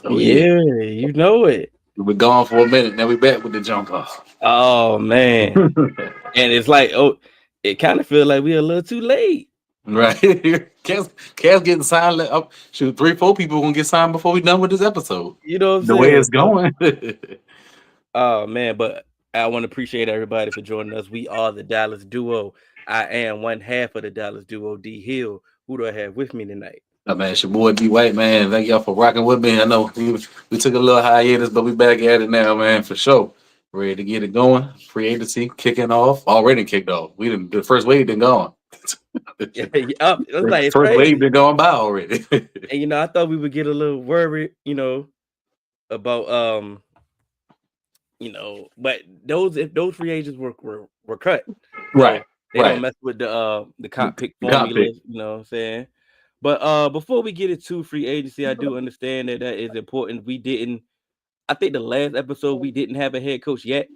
Oh yeah. Yeah, you know it. We're gone for a minute. Now we back with the jump off. Oh man, and it's like, oh, it kind of feels like we're a little too late. Right. Cavs getting signed. Up. Shoot, 3, 4 people gonna get signed before we done with this episode. You know what I'm The way saying? it's So, going. oh man, but I want to appreciate everybody for joining us. We are the Dallas Duo. I am one half of the Dallas Duo, D Hill. Who do I have with me tonight? Oh, man, it's your boy D White, man. Thank y'all for rocking with me. I know we took a little hiatus, but we back at it now, man, for sure. Ready to get it going. Free agency kicking off. Already kicked off. We didn't the first wave been gone. Yeah, I was like, it's First wave crazy. been gone by already. And I thought we would get a little worried, about but those if those free agents were cut, Right. so they don't Right. mess with the comp pick The cop pick. formulas. You know what I'm saying? But before we get into free agency, I do understand that is important. We didn't. I think the last episode we didn't have a head coach yet.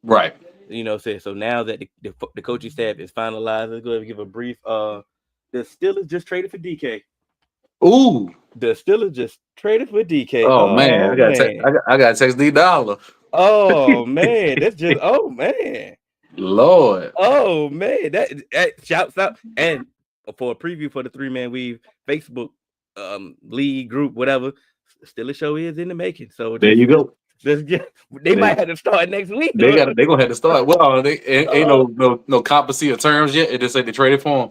Right. So now that the coaching staff is finalized, let's go ahead and give a brief. The Steelers just traded for DK. Ooh. The Steelers just traded for DK. Oh man, Oh man. I got to text D Dollar. Oh man. That's just oh man. Lord. Oh man. That shouts out. And for a preview for the 3-Man Weave Facebook league group, whatever, Steelers show is in the making. So There you go. just they They might have to start next week. they gonna have to start. Well, they ain't Uh, no competency or terms yet. It just say they traded for him.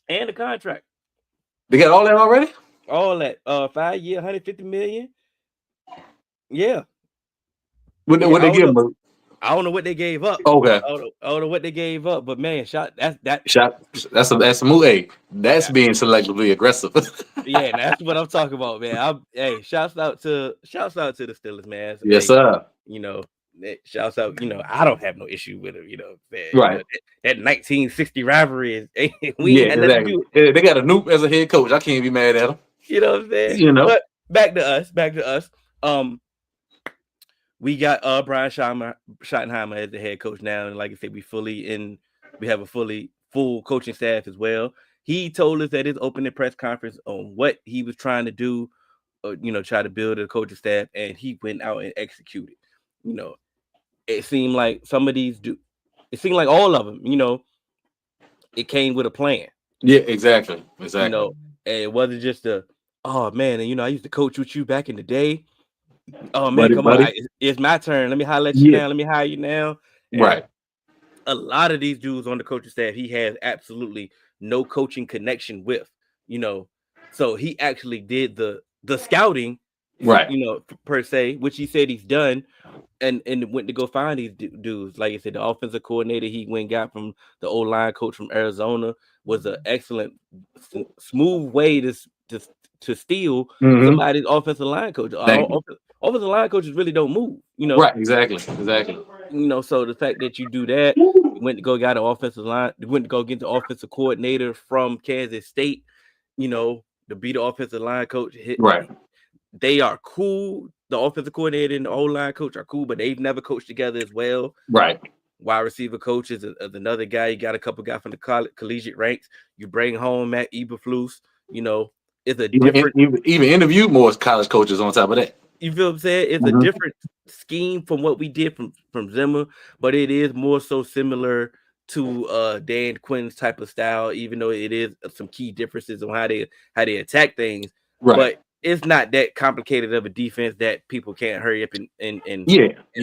and the contract. They got all that already. All that 5 year, 150 million. Yeah. Yeah. What they give him? I don't know what they gave up. Okay. I don't know what they gave up, but man, shot that. Shot. That's a move. Hey, that's being selectively aggressive. Yeah, that's what I'm talking about, man. Hey, shouts out to the Steelers, man. Yes, Hey, sir. you know, shouts out. I don't have no issue with it. Man, Right. that 1960 rivalry is we Yeah, ain't had nothing to exactly. do. They got a Noop as a head coach. I can't be mad at him. You know what I'm saying? You know. But back to us. We got Brian Schottenheimer as the head coach now, and like I said, we have a full coaching staff as well. He told us at his opening press conference on what he was trying to do, try to build a coaching staff, and he went out and executed. It seemed like some of these do. It seemed like all of them. It came with a plan. Yeah, exactly. And it wasn't just oh man, and I used to coach with you back in the day. Oh man, come on! Buddy. It's my turn. Let me holler at you Yeah. now. Let me hire you now. And Right. a lot of these dudes on the coaching staff, he has absolutely no coaching connection with. So he actually did the scouting, Right. per se, which he said he's done, and went to go find these dudes. Like I said, the offensive coordinator he went and got from the O-line coach from Arizona was an excellent, smooth way to steal Mm-hmm. somebody's offensive line coach. Thank you. Offensive line coaches really don't move, Right. Exactly. Exactly. So the fact that you do that, you went to go got an offensive line, you went to go get the offensive coordinator from Kansas State, to be the offensive line coach. Right. They are cool. The offensive coordinator and the O-line coach are cool, but they've never coached together as well. Right. Wide receiver coach is another guy. You got a couple guys from the collegiate ranks. You bring home Matt Eberflus. It's a different. Even interviewed more college coaches on top of that. You feel what I'm saying? It's a different scheme from what we did from Zimmer, but it is more so similar to Dan Quinn's type of style, even though it is some key differences on how they attack things. Right. But it's not that complicated of a defense that people can't hurry up and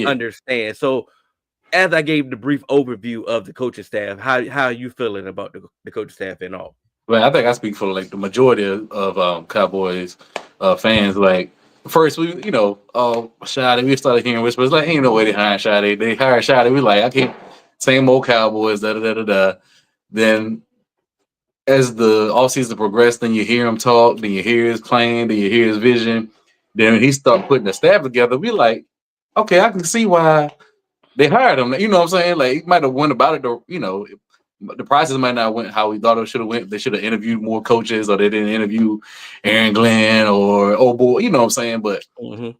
understand. So as I gave the brief overview of the coaching staff, how are you feeling about the coaching staff and all? Well, I think I speak for like the majority of Cowboys fans. Like first, we Shady, we started hearing whispers like, ain't no way they hired Shady. They hired Shady. We like, I can't. Same old Cowboys. Da da da da da. Then as the offseason progressed, then you hear him talk, then you hear his plan, then you hear his vision. Then when he start putting the staff together, we like, okay, I can see why they hired him. You know what I'm saying? Like he might have went about it, the process might not went how we thought it should have went. They should have interviewed more coaches, or they didn't interview Aaron Glenn or boy, you know what I'm saying? But end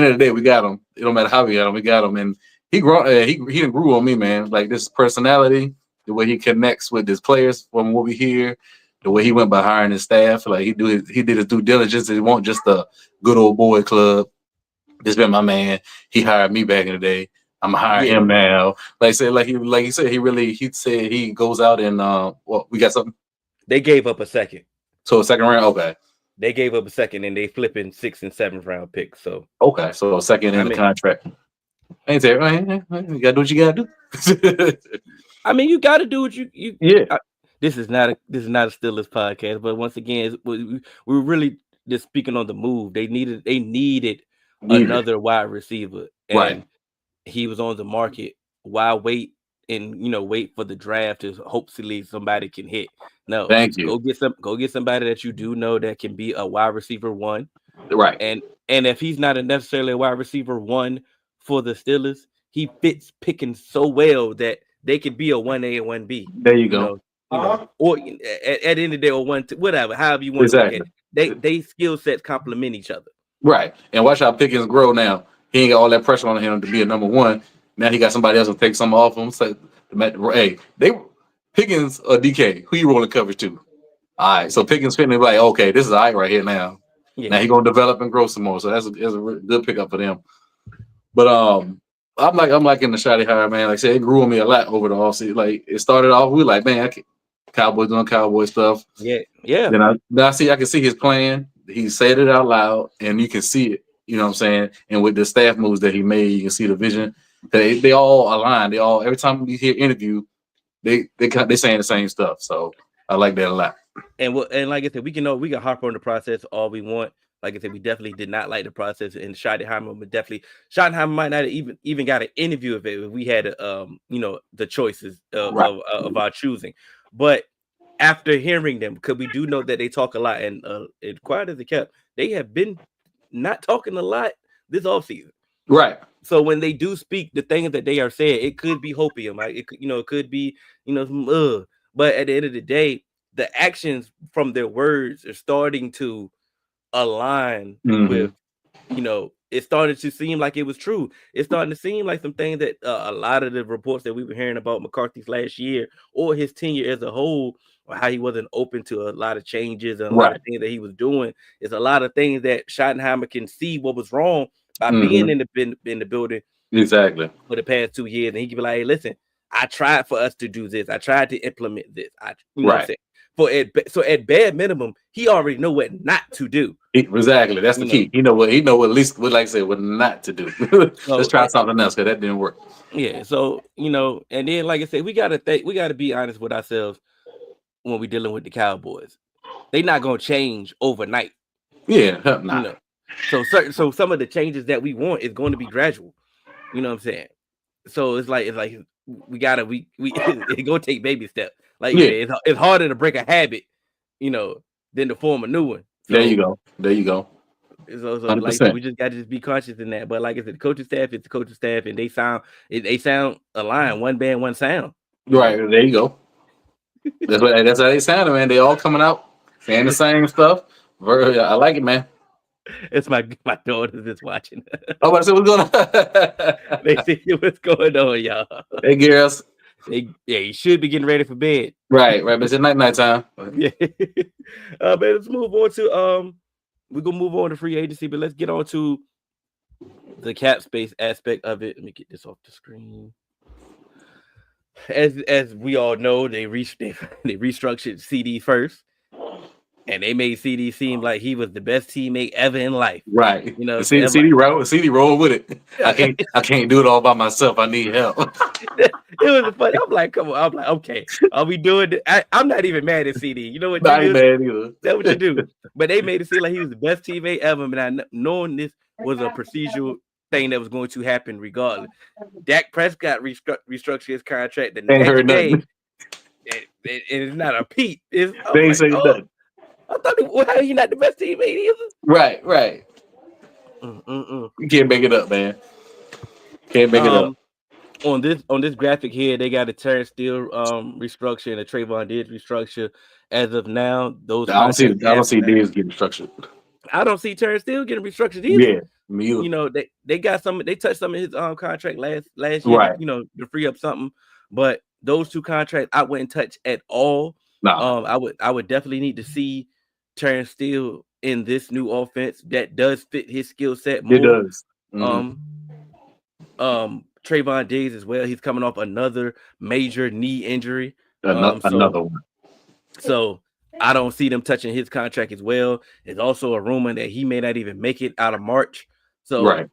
of the day, we got him. It don't matter how we got him, and he didn't grew on me, man. Like this personality, the way he connects with his players from what we hear, The way he went by hiring his staff, like he did his due diligence. It won't just a good old boy club. This been my man. He hired me back in the day. I'm hiring Yeah, him now. Like I said, like he said, he said he goes out and well, we got something. they gave up a second. So second round, okay, They gave up a second, and they flipping 6th and 7th round picks. So okay. So second in I the mean, contract. Ain't there? You gotta do what you gotta do. you got to do what you. Yeah, This is not a Steelers podcast, but once again, we're really just speaking on the move. They needed need it. another wide receiver, Right. and he was on the market. Why wait and wait for the draft to hopefully somebody can hit? No, Thank you. go get somebody that you do know that can be a wide receiver one. Right. And if he's not necessarily a wide receiver one for the Steelers, he fits Pickens so well that they could be a 1A and 1B. There you You go. know, or at the end of the day, or whatever, however you want to look at Exactly. it. They skill sets complement each other. Right. And watch how Pickens grow now. He ain't got all that pressure on him to be a number one. Now he got somebody else to take some off him. So, hey, they Pickens or DK, who you rolling coverage to? All right. So Pickens fitting like, okay, this is all right here now. Yeah. Now he gonna develop and grow some more. So that's a good pickup for them. But I'm like in the shotty hire, man. Like I said, it grew on me a lot over the offseason. Like it started off, we like, man, Cowboys doing Cowboy stuff. Yeah. Then I can see his plan. He said it out loud, and you can see it. You know what I'm saying? And with the staff moves that he made, you can see the vision. They all align. They all every time we hear interview, they saying the same stuff. So I like that a lot. And like I said, we can harp on the process all we want. Like I said, we definitely did not like the process, and Schottenheimer would definitely. Schottenheimer might not have even got an interview if we had the choices of our choosing. But after hearing them, because we do know that they talk a lot, and quiet as it kept, they have been not talking a lot this offseason. Right. So when they do speak, the things that they are saying, it could be hopium. Right? It could be some. But at the end of the day, the actions from their words are starting to align with, it started to seem like it was true. It's starting to seem like some things that a lot of the reports that we were hearing about McCarthy's last year or his tenure as a whole, or how he wasn't open to a lot of changes and a lot of things that he was doing, is a lot of things that Schottenheimer can see what was wrong by being in the building exactly for the past 2 years, and he can be like, hey, listen, I tried for us to do this. I tried to implement this. What I'm saying? So at bare minimum, he already know what not to do. Exactly. That's the key. He know at least what, like I said, what not to do. Let's try something else because that didn't work. Yeah. So, and then like I said, we gotta be honest with ourselves when we're dealing with the Cowboys. They're not gonna change overnight. Yeah, nah. So some of the changes that we want is going to be gradual. You know what I'm saying? So it's like we it's gonna take baby steps. Like it's harder to break a habit, than to form a new one. So, there you go. So like I said, we just got to be conscious in that. But like I said, the coaching staff is the coaching staff, and they sound aligned, one band, one sound. Right there you go. That's how they sound, man. They all coming out saying the same stuff. I like it, man. It's my daughter that's watching. Oh, I said what's going on? They see what's going on, y'all. Hey, girls. You should be getting ready for bed. Right. But it's night time. Yeah. But let's move on to we're gonna move on to free agency, but let's get on to the cap space aspect of it. Let me get this off the screen. As we all know, they restructured CD first, and they made CD seem like he was the best teammate ever in life. Right. CD roll with it. I can't do it all by myself. I need help. It was funny. I'm like, come on. I'm like, okay, are we doing it? I'm not even mad at CD. You know what? I ain't mad either. That's what you do. But they made it seem like he was the best teammate ever. And knowing this was a procedural thing that was going to happen regardless. Dak Prescott restructured his contract the next day. It's not a peep. They ain't saying nothing. I thought, how he not the best teammate either? Right. You can't make it up, man. Can't make it up. On this graphic here, they got a Terrence Steele restructure and a Trayvon Diggs restructure. As of now, those I don't see Diggs getting restructured. I don't see Terrence Steele getting restructured either. Yeah, me either. They got some. They touched some of his contract last year. Right. To free up something. But those two contracts I wouldn't touch at all. Nah, I would definitely need to see Terrence Steele in this new offense that does fit his skill set it more. does. Hmm. Um, Trayvon Diggs as well. He's coming off another major knee injury. So Another one. so I don't see them touching his contract as well. There's also a rumor that he may not even make it out of March. So Right.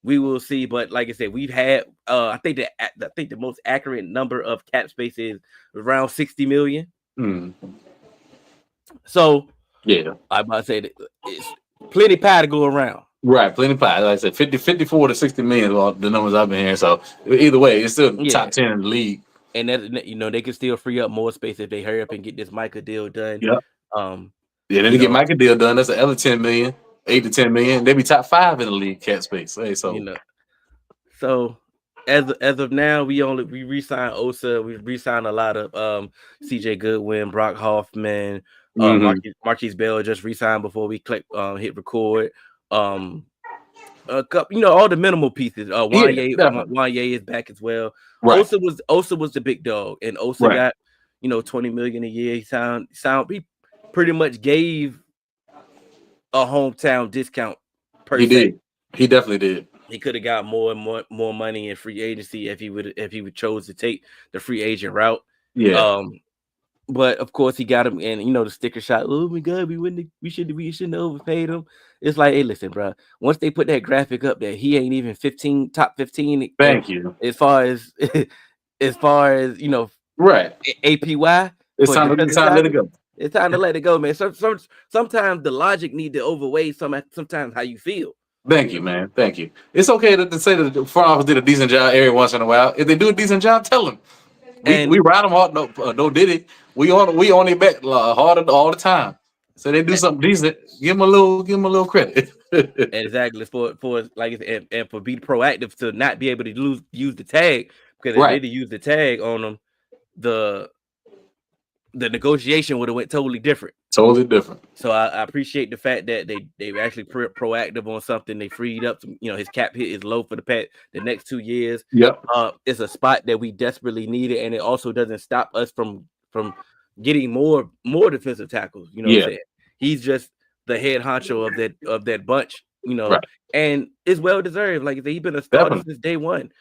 we will see. But like I said, we've had I think the most accurate number of cap space is around 60 million. Mm. So Yeah. I'm about to say that it's plenty pie to go around. Right. Plenty pie. Like I said, 54 to 60 million is all the numbers I've been hearing. So either way, it's still top Yeah. 10 in the league. And that, you know, they can still free up more space if they hurry up and get this Micah deal done. Yep. Um, Yeah, then you to get know, Micah deal done, that's another 10 million, 8 to 10 million. They be top 5 in the league cap space. Hey, you so know. So as of now, we re-signed Osa, we re-signed a lot of CJ Goodwin, Brock Hoffman, hmm Marquise Bell just re-signed before we hit record. A couple, you know, all the minimal pieces. yeah, definitely. Wanye is back as well. Right. Osa was the big dog, and Osa Right. got, you know, 20 million a year. He pretty much gave a hometown discount per He se. did. He definitely did. He could have got more money in free agency if he would chose to take the free agent route. Yeah. But of course he got him, and you know the sticker shot. Oh my god, we shouldn't have overpaid him. It's like, hey, listen, bro. Once they put that graphic up that he ain't even top 15, Thank you. as far as as far as you know, Right. APY It's for time to defensive let it tackle. go. It's time to let it go, man. Sometimes the logic need to overweigh sometimes how you feel. Thank you, man. Thank you. It's okay to say that the front office did a decent job every once in a while. If they do a decent job, tell them. We And ride them hard. No did it. We on their back harder all the time. So they do something decent. Give them a little credit. exactly for like I said, and for being proactive to not be able to use the tag, because if Right. they'd use the tag on them, the negotiation would have went totally different. Totally different. So I appreciate the fact that they actually proactive on something. They freed up some, you know, his cap hit is low for the next 2 years. Yep. It's a spot that we desperately needed, and it also doesn't stop us from getting more defensive tackles. You know what I'm Yeah. saying? He's just the head honcho of that bunch, you know, Right. and it's well deserved. Like I said, he's been a starter Definitely. since day one.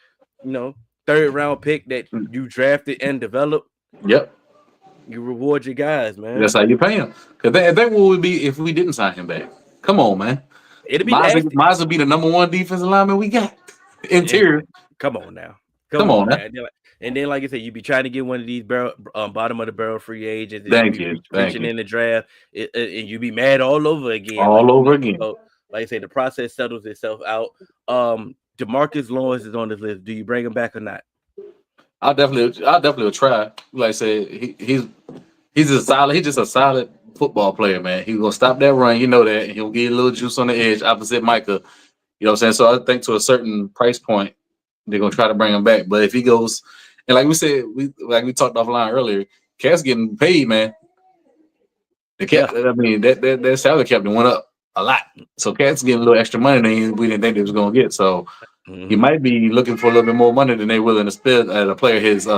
You know, 3rd round pick that you drafted and developed. Yep. You reward your guys, man. That's how you pay him. Because that would be if we didn't sign him back. Come on, man. It'd be Might nasty. as well be the number one defensive lineman we got. And Interior. come on now. Come on, man. And then, like I said, you'd be trying to get one of these bottom of the barrel free agents, and Thank you you. be Thank reaching you. in the draft, and you'd be mad all over again. All over again. So, like I said, the process settles itself out. DeMarcus Lawrence is on this list. Do you bring him back or not? I'll definitely will try. Like I said, he's just a solid football player, man. He's gonna stop that run, you know that, and he'll get a little juice on the edge opposite Micah. You know what I'm saying? So I think to a certain price point, they're gonna try to bring him back. But if he goes, and like we said, we talked offline earlier, Cat's getting paid, man. The Cat, I mean, that salary cap went up a lot. So Cat's getting a little extra money than we didn't think they was gonna get. So he might be looking for a little bit more money than they're willing to spend at a player his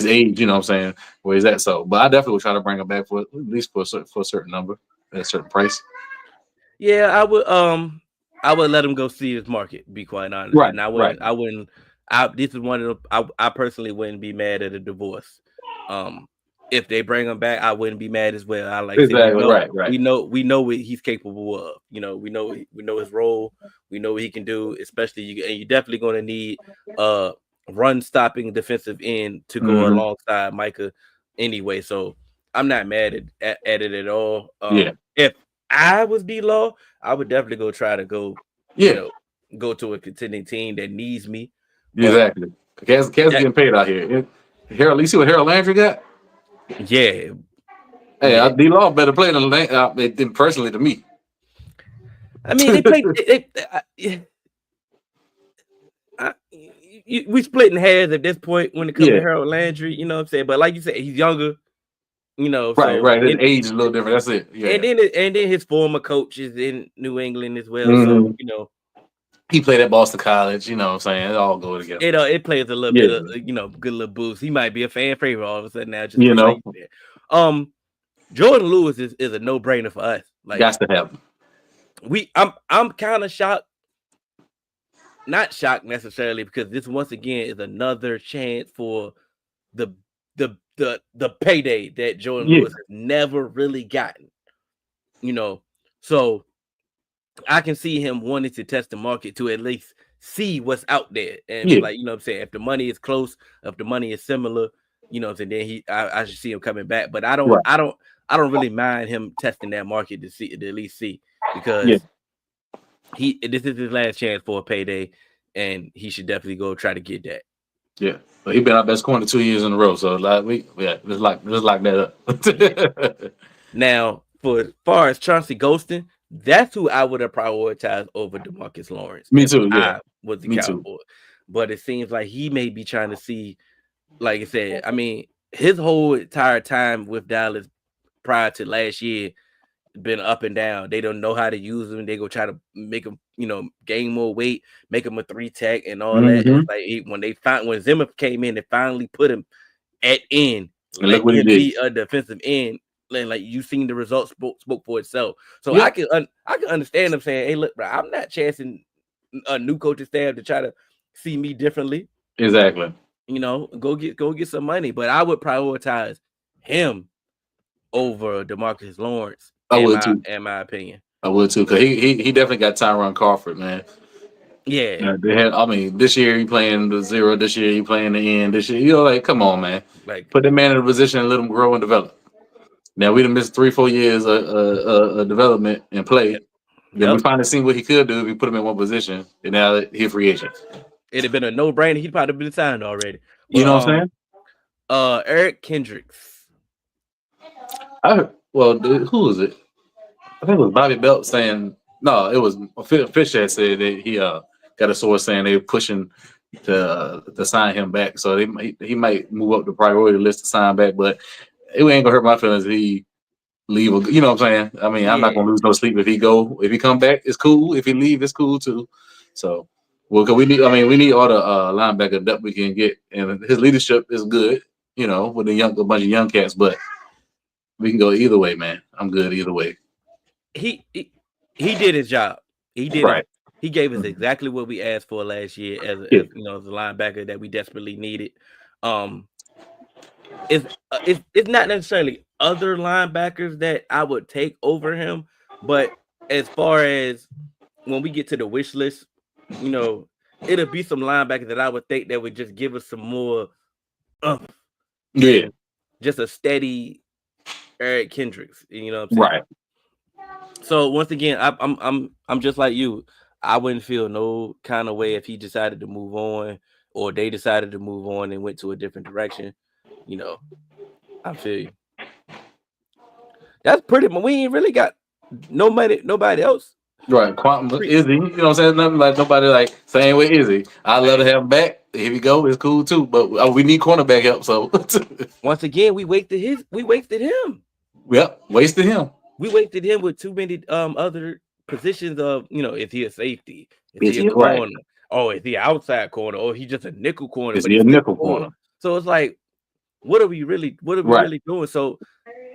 age, you know what I'm saying, where he's at. So, but I definitely would try to bring him back for at least for a certain number, at a certain price. Yeah, I would let him go see his market. Be quite honest, Right, and I right. wouldn't. This is one of the. I personally wouldn't be mad at a divorce. If they bring him back, I wouldn't be mad as well. I like Exactly, right. we know what he's capable of. You know, we know his role. We know what he can do. Especially and you're definitely going to need run stopping defensive end to go Mhm. alongside Micah anyway. So I'm not mad at it at all. Yeah. If I was D-Law, I would definitely go, Yeah. you know, go to a contending team that needs me. But Exactly. Cat's getting paid out here. Harold, you see what Harold Landry got? yeah, Hey, D-Law better play than personally to me. I mean, they played. We splitting hairs at this point when it comes to Harold Landry. You know what I'm saying? But like you said, he's younger. You know, right. His age is a little different. That's it. Yeah. And then his former coach is in New England as well. Mhm. So you know, he played at Boston College. You know what I'm saying? It all go together. It plays a little bit of good little boost. He might be a fan favorite all of a sudden now. Just you know. Jordan Lewis is a no brainer for us. Like Got to have him. I'm kind of shocked. Not shocked necessarily because this once again is another chance for the the payday that Jordan Yeah, Lewis has never really gotten. So I can see him wanting to test the market to at least see what's out there. And yeah, like, what I'm saying, if the money is close, if the money is similar, what I'm saying, then I should see him coming back. But right, I don't really mind him testing that market to at least see yeah, because this is his last chance for a payday, and he should definitely go try to get that. yeah. But he been our best corner 2 years in a row. So like let's lock that up. Now, for as far as Chauncey Golston, that's who I would have prioritized over DeMarcus Lawrence Me if too. Yeah, I was the me too. Cowboy. But it seems like he may be trying to see, like I said, I mean, his whole entire time with Dallas prior to last year been up and down. They don't know how to use him. They go try to make him, gain more weight, make him a 3 tech and all that. Mm-hmm. It's like when Zimmer came in and finally put him at end, And look let what he him did. be a defensive end. Like you seen the results spoke for itself. So Yeah, I can understand them saying, "Hey, look, bro, I'm not chancing a new coaching staff to try to see me differently. exactly. Go get some money." But I would prioritize him over DeMarcus Lawrence I would too. in my opinion. I would too. Cause he definitely got Tyron Crawford, man. Yeah, They had. I mean, this year he playing the zero. This year he playing the end. This year, like, come on, man. like Put that man in a position and let him grow and develop. Now we done missed 3-4 years of development and play. yep, Then we yep. finally seen what he could do if we put him in one position. And now he a free agent. It'd have been a no brainer. He'd probably been signed already. You But know what I'm saying? Eric Kendricks. I heard, well, who was it? I think it was Bobby Belt saying no. It was Fisher had said that he got a source saying they were pushing to sign him back. So he might move up the priority list to sign back, but it ain't gonna hurt my feelings if he leave. You know what I'm saying? I mean, I'm not Yeah, gonna lose no sleep if he come back. It's cool. If he leave, it's cool too. So, well, cause we need. I mean, we need all the linebacker depth we can get, and his leadership is good. With a bunch of young cats, but we can go either way, man. I'm good either way. he he, he did his job. He did it. Right. He gave us Mhm. exactly what we asked for last year Yeah. as a linebacker that we desperately needed. Um, it's not necessarily other linebackers that I would take over him, but as far as when we get to the wish list, it'll be some linebackers that I would think that would just give us some more Yeah. than just a steady Eric Kendricks. You know what I'm saying? Right. So once again, I'm just like you. I wouldn't feel no kind of way if he decided to move on or they decided to move on and went to a different direction. You know, I feel you. That's pretty much we ain't really got nobody else. Right. Quantum Pre- Izzy. You know what I'm saying? Nothing like nobody like saying with Izzy. I love to have him back. Here we go. It's cool too. But we need cornerback help. So Once again, we wasted him. yep, wasted him. We wasted him with too many other positions of is he a safety? Is Is he a he right? corner? Oh, is he outside corner? Or he just a nickel corner, Is but he he a still nickel corner. corner? So it's like, what are we really Right. doing? So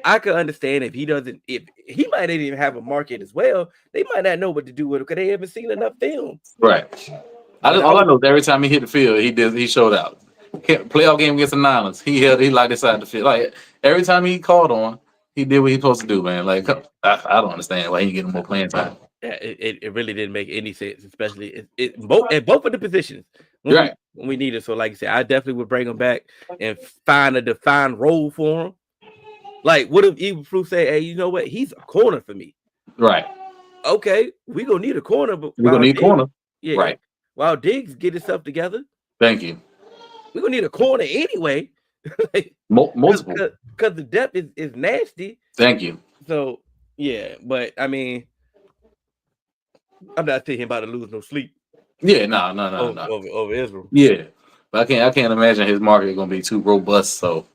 I could understand if he might not even have a market as well. They might not know what to do with him because they haven't seen enough film. Right. But I All I would know is every time he hit the field, he showed out. Playoff game against the Niners, he like inside the field. Like every time he called on, he did what he's supposed to do, man. Like I don't understand why he ain't getting more playing time. yeah, it really didn't make any sense, especially both at both of the positions Right. when we need it. So, like I said, I definitely would bring him back and find a defined role for him. Like, what if Evil Flu say, "Hey, you know what? He's a corner for me." Right. Okay, we gonna need a corner, but We're gonna need corner. yeah, Right. while Diggs get himself together, Thank you. we gonna need a corner anyway. Multiple. Because the depth is nasty. Thank you. So yeah, but I mean, I'm not thinking about to lose no sleep Yeah. No. over Israel. Yeah. But I can't imagine his market is gonna be too robust. So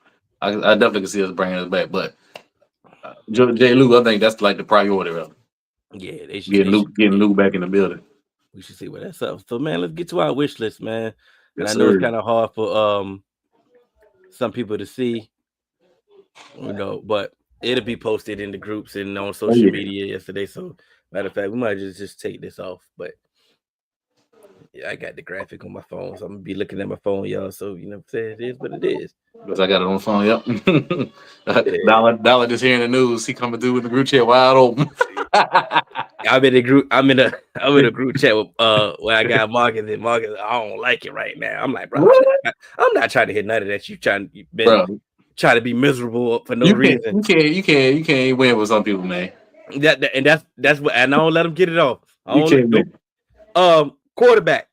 I definitely can see us bringing us back. But Jay Lou, I think that's like the priority of Yeah, they should. getting Lou back in the building. We should see what that's up. So man, let's get to our wish list, man. And Yes, I know it's sir. kind of hard for some people to see. But it'll be posted in the groups and on Oh social yeah. media yesterday. So matter of fact, we might just take this off. But yeah, I got the graphic on my phone, so I'm gonna be looking at my phone, y'all. So it is what it is. Because I got it on the phone. Yep. Yeah. Dollar just hearing the news. He coming through with the group chat wide open. I'm in a group. I'm in a group chat with where I got Marcus and Marcus. I don't like it right now. I'm like, bro, What? I'm not trying to hit none of that. You've been Bro, trying to be miserable for no reason. you can't win with some people, man. And that's what, and I don't let them get it off. I You don't let can't nope. win. Quarterback.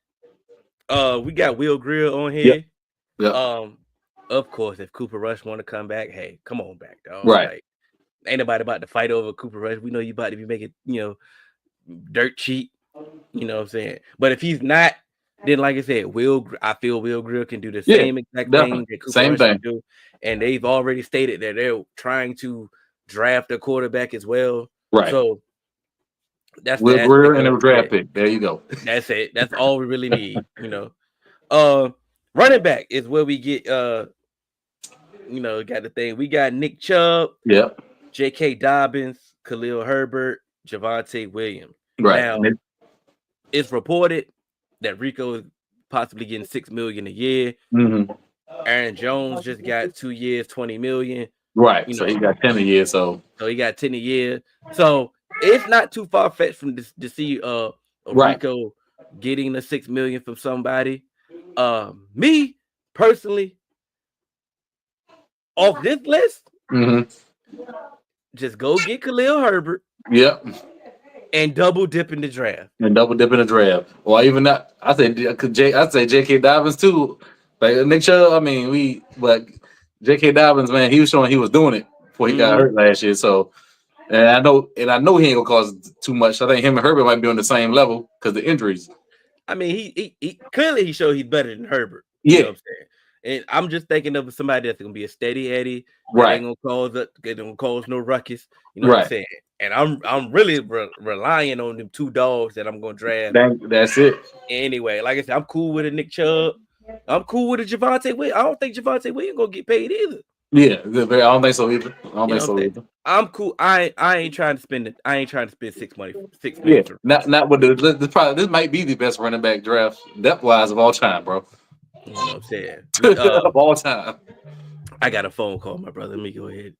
We got Will Grill on Yep. here. Yep. Of course, if Cooper Rush want to come back, hey, come on back, dog. Right. Like, ain't nobody about to fight over Cooper Rush. We know you about to be making, dirt cheap. You know what I'm saying? But if he's not, then like I said, I feel Will Grill can do the Yeah. same exact Definitely. thing that Cooper Same Rush can thing. do. And they've already stated that they're trying to draft a quarterback as well. Right. So that's the Will Greer aspect and of a it. Yeah, draft pick. There you go. that's it. That's all we really need. Running back is where we get got the thing. We got Nick Chubb, Yep. J.K. Dobbins, Khalil Herbert, Javonte Williams. Right. Now, it's reported that Rico is possibly getting $6 million a year. Mm-hmm. Aaron Jones just got 2 years, $20 million. Right. So he got 10 a year. So he got 10 a year. So it's not too far fetched from this to see right. Rico getting the $6 million from somebody. Me personally, off this list, just go get Khalil Herbert. Yep. And double dip in the draft. And double dip in the draft. Or even that. I say J.K. Dobbins too. Like Nick Chubb, but J.K. Dobbins, man, he was showing he was doing it before he got hurt last year. So, and I know he ain't gonna cause too much. I think him and Herbert might be on the same level because the injuries. I mean, he clearly he showed he's better than Herbert. Yeah. You know what I'm saying? And I'm just thinking of somebody that's gonna be a steady Eddie that Right. ain't gonna cause no ruckus. You know right. what I'm saying? And I'm really relying on them two dogs that I'm gonna draft. That's it. Anyway, like I said, I'm cool with a Nick Chubb. I'm cool with a Javonte Williams. I don't think Javonte Williams gonna get paid either. Yeah, I don't think so either. I'm cool. I ain't trying to spend it. I ain't trying to spend $6 million. Yeah, not with the probably this might be the best running back draft depth wise of all time, bro. You know what I'm saying? Of all time. I got a phone call, my brother. Let me go ahead.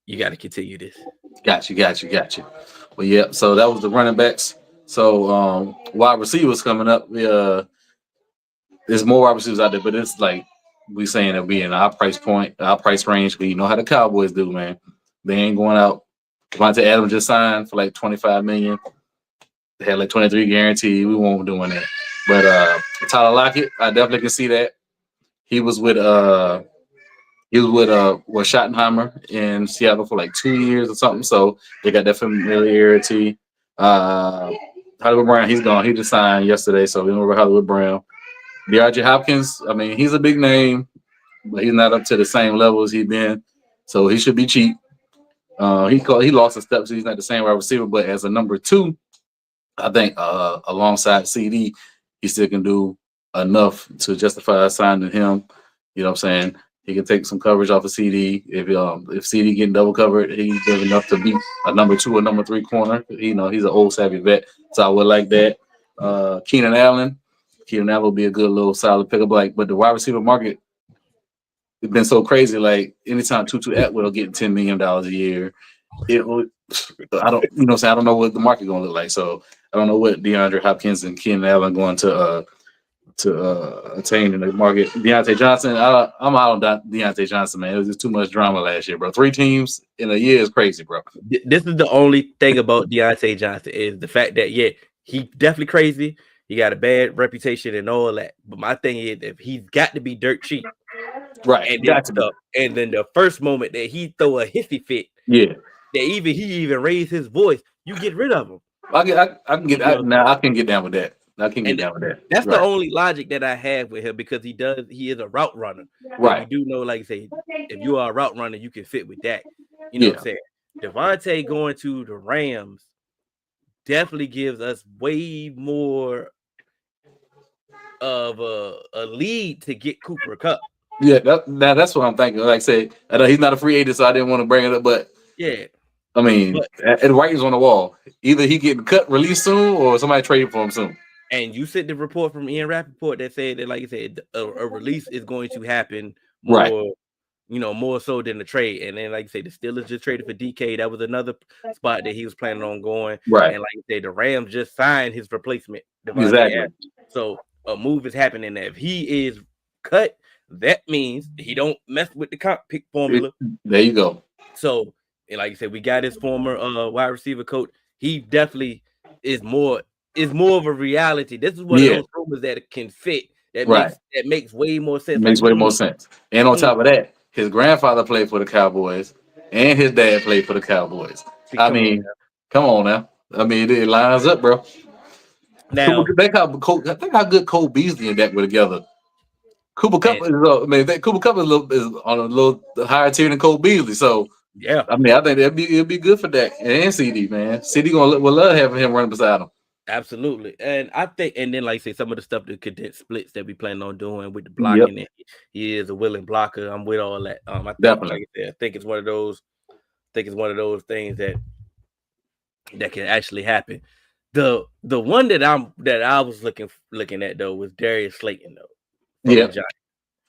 You got to continue this. Got you. Well, yeah. So that was the running backs. So wide receivers coming up. There's more wide receivers out there, but it's like we saying that we in our price point, our price range. But you know how the Cowboys do, man. They ain't going out. Devontae Adams just signed for like $25 million. They had like 23 guaranteed. We won't be doing that. But Tyler Lockett, I definitely can see that. He was with Schottenheimer in Seattle for like 2 years or something. So they got that familiarity. Hollywood Brown, he's gone. He just signed yesterday, so we remember Hollywood Brown. DeAndre Hopkins, he's a big name, but he's not up to the same level as he's been. So he should be cheap. He lost a step, so he's not the same wide receiver, but as a number 2, I think alongside CD, he still can do enough to justify signing him. You know what I'm saying? He can take some coverage off of CD. If CD getting double covered, he's good enough to beat a number 2 or number 3 corner. He's an old savvy vet, so I would like that. Keenan Allen will be a good little solid pickup. But the wide receiver market has been so crazy. Like anytime Tutu Atwell getting $10 million a year, I don't know what the market gonna look like. So I don't know what DeAndre Hopkins and Keenan Allen going to attain in the market. Deontay Johnson, I'm out on Deontay Johnson, man. It was just too much drama last year, bro. 3 teams in a year is crazy, bro. This is the only thing about Deontay Johnson is the fact that he definitely crazy. He got a bad reputation and all that. But my thing is, if he's got to be dirt cheap, right? And then the first moment that he throw a hissy fit, that he even raise his voice, you get rid of him. I can get I can get down with that. That's the only logic that I have with him because he is a route runner. Right. And we do know, like I say, if you are a route runner, you can fit with that. You know what I'm saying? Devontae going to the Rams definitely gives us way more of a lead to get Cooper Kupp. Yeah, that's what I'm thinking. Like I said, I know he's not a free agent, so I didn't want to bring it up. But Yeah, I mean, but and writing's on the wall. Either he getting cut, released soon, or somebody trading for him soon. and you said the report from Ian Rappaport that said that, like you said, a release is going to happen Right, more, more so than the trade. And then, like you say, the Steelers just traded for DK. That was another spot that he was planning on going. right, And like you said, the Rams just signed his replacement, Devontae exactly. Adams. So a move is happening there. If he is cut, that means he don't mess with the comp pick formula. There you go. So, and like you said, we got his former wide receiver coach. He definitely is more of a reality. This is one of Yeah, those rumors that can fit. That right. makes way more sense. Like, Makes way more sense. And on top of that, his grandfather played for the Cowboys, and his dad played for the Cowboys. see, I mean, come on now. I mean, it lines up, bro. now. Think how good Cole Beasley and Dak were together. Cooper Cup And is, Cooper Cup is on a little higher tier than Cole Beasley. So, yeah, I mean, I think it'd be good for Dak and CD, man. CD will love having him running beside him. absolutely. And I think, and then like I say, some of the stuff, the cadet splits that we plan on doing with the Yep, blocking, and he is a willing blocker. I'm with all that. I think, definitely. like I said, I think it's one of those. Things that can actually happen. The one that I was looking at though was Darius Slayton though from the Yeah, Giants.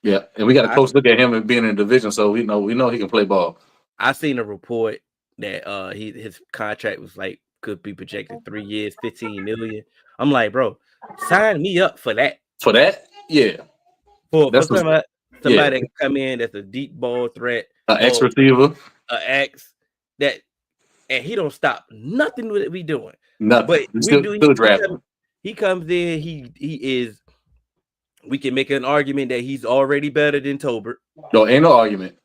yeah. And we got a I close look at him and being in the division, so we know he can play ball. I seen a report that his contract was like could be projected 3 years, 15 million. I'm like, bro, sign me up for that. For that, yeah. For That's somebody yeah. that can come in that's a deep ball threat An ex or receiver. a X that, and he don't stop nothing with it we doing. Nothing. But we do. Still drafting. He comes in. He is. We can make an argument that he's already better than Tolbert. No, ain't no argument.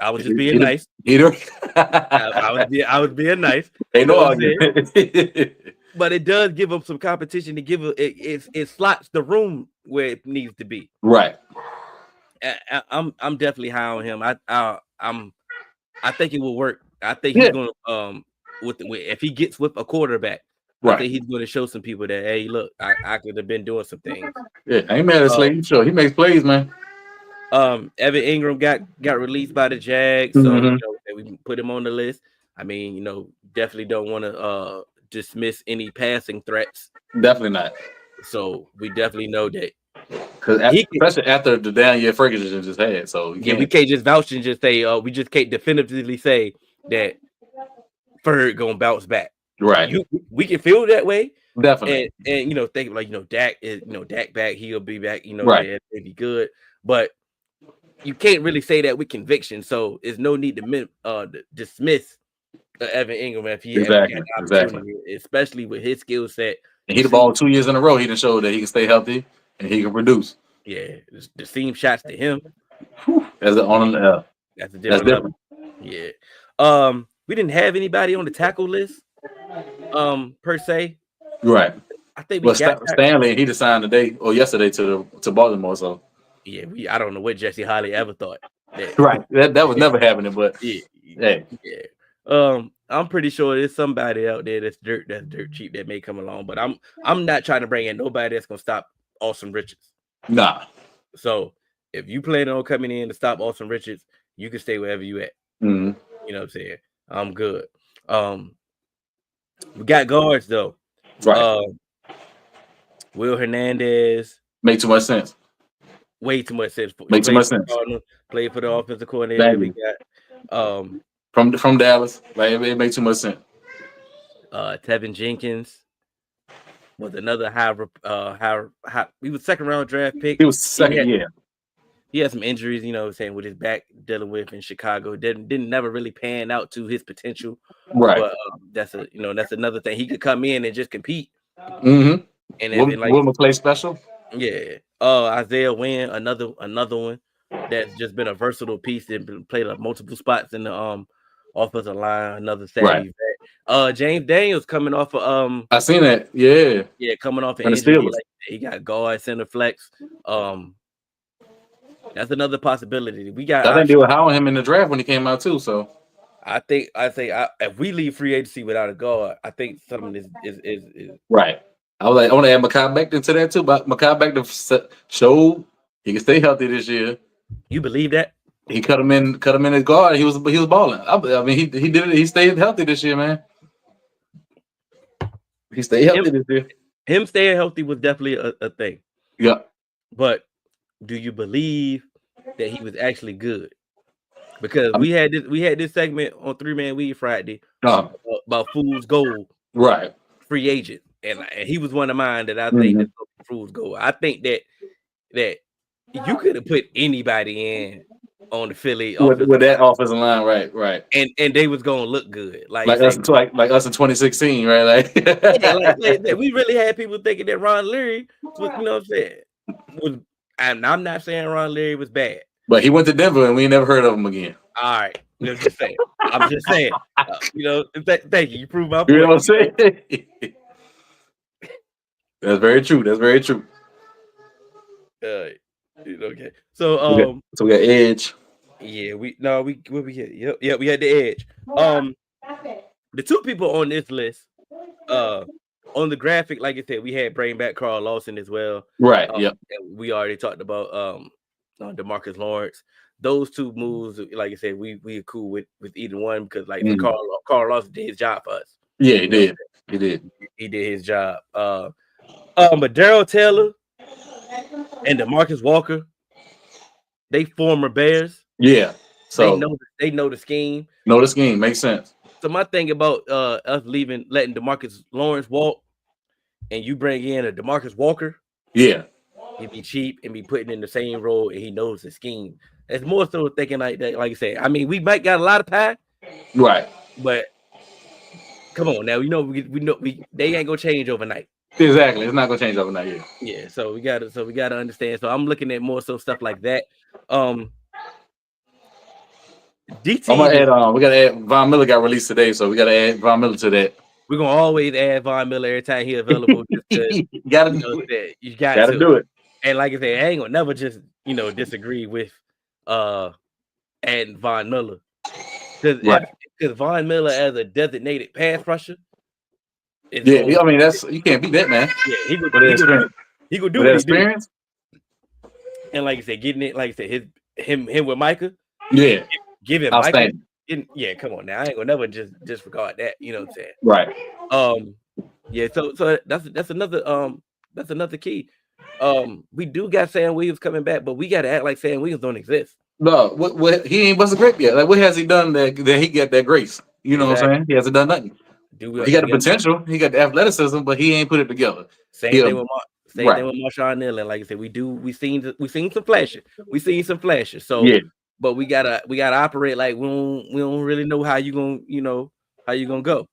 I was just being nice. I was being nice. Ain't no argument. But it does give him some competition to give it slots the room where it needs to be. Right. I'm definitely high on him. I think it will work. I think he's gonna if he gets with a quarterback, I think he's going to show some people that, hey, look, I could have been doing some things. Yeah, I ain't mad at Slayton. Sure, he makes plays, man. Evan Ingram got released by the Jags, so we put him on the list. I mean, definitely don't want to dismiss any passing threats. Definitely not. So we definitely know that, because especially after the down year Ferguson just had. So we can't just vouch and just say, we just can't definitively say that Ferg gonna bounce back. Right. We can feel that way. Definitely. And think like Dak is Dak back, he'll be back, right. It'll be good. But you can't really say that with conviction. So there's no need to dismiss Evan Ingram if he ever got an opportunity, especially with his skill set. And he the ball 2 years in a row. He didn't show that he can stay healthy and he can produce. Yeah, the seam shots to him. That's a different level. Yeah. We didn't have anybody on the tackle list. Per se. Right. I think we got Stanley. He just signed today or yesterday to Baltimore. So yeah, I don't know what Jesse Holly ever thought. Right. That was never happening. But yeah. I'm pretty sure there's somebody out there that's dirt cheap that may come along. But I'm not trying to bring in nobody that's gonna stop Austin Richards. Nah. So if you plan on coming in to stop Austin Richards, you can stay wherever you at. Mm-hmm. You know what I'm saying? I'm good. We got guards though. Right. Will Hernandez make too much sense. Way too much sense. Make too much sense. Played for the offensive coordinator. We got from Dallas. Like it makes too much sense. Tevin Jenkins was another high. He was second round draft pick. He was second. He had some injuries, with his back dealing with in Chicago. Didn't never really pan out to his potential. Right. But that's another thing. He could come in and just compete. Mm-hmm. And Wilma play special. Yeah. Isaiah Wynn, another one that's just been a versatile piece and played multiple spots in the offensive line. Another savvy vet. James Daniels coming off of I seen that. Yeah. Yeah, coming off an injury. He got guard, center flex. That's another possibility. I think they were hiring him in the draft when he came out too. So I think if we leave free agency without a guard, I think something is right. I want to add Mekhi Becton to that too, but Mekhi Becton showed he can stay healthy this year. You believe that? He cut him in his guard. He was balling. I mean, he did it. He stayed healthy this year, man. He stayed Him, healthy this year. him staying healthy was definitely a thing. Yeah. But do you believe that he was actually good? Because we had this segment on 3-Man Weed Friday about Fool's Gold, right. free agent, and he was one of mine that I think Mhm. that Fool's Gold. I think that you could have put anybody in on the Philly With that offensive line, right. and they was gonna look good. Like us in 2016, right? Like, yeah, like we really had people thinking that Ron Leary was, you know what I'm saying, was. And I'm not saying Ron Leary was bad, but he went to Denver and we never heard of him again. All right, I'm just saying. You know, thank you. You proved my point. You know what I'm saying? That's very true. Okay. So we got Edge. Yeah, we had? Yeah, we had the Edge. The two people on this list, on the graphic, like I said, we had bring back Carl Lawson as well. Right. Yep. We already talked about DeMarcus Lawrence. Those two moves, like I said, we are cool with either one because like Carl Lawson did his job for us. Yeah, he did. He did. He did his job. But Darrell Taylor and DeMarcus Walker, they former Bears. Yeah. So they know the scheme. Know the scheme makes sense. So my thing about us letting DeMarcus Lawrence walk, and you bring in a DeMarcus Walker, yeah, he'd be cheap and be putting in the same role, and he knows the scheme. It's more so thinking like that. Like I said, I mean, we might got a lot of pie, right? But come on now, we know they ain't gonna change overnight. Exactly, it's not gonna change overnight. Yeah. Yeah, so we gotta understand. So I'm looking at more so stuff like that. DT. I'm gonna add. We gotta add. Von Miller got released today, so we gotta add Von Miller to that. We're gonna always add Von Miller every time he's available. Just to, you gotta do it. And like I said, I ain't gonna never just disagree with adding Von Miller because Von Miller as a designated pass rusher. I mean that's you can't beat that, man. Yeah, he could do that experience. And like I said, getting it, like I said, him with Micah. Yeah, give him Micah. Yeah, come on now. I ain't gonna never just disregard that. You know what I'm saying? Right. Yeah. So that's another key. We do got Sam Williams coming back, but we got to act like Sam Williams don't exist. No, what he ain't busted grape yet. Like, what has he done that he got that grace? You know what I'm saying? He hasn't done nothing. He got the potential, he got the athleticism, but he ain't put it together. Same thing with Marshawn Neal. Like I said, we seen some flashes. We seen some flashes. So yeah. But we gotta operate like we don't really know how you gonna go.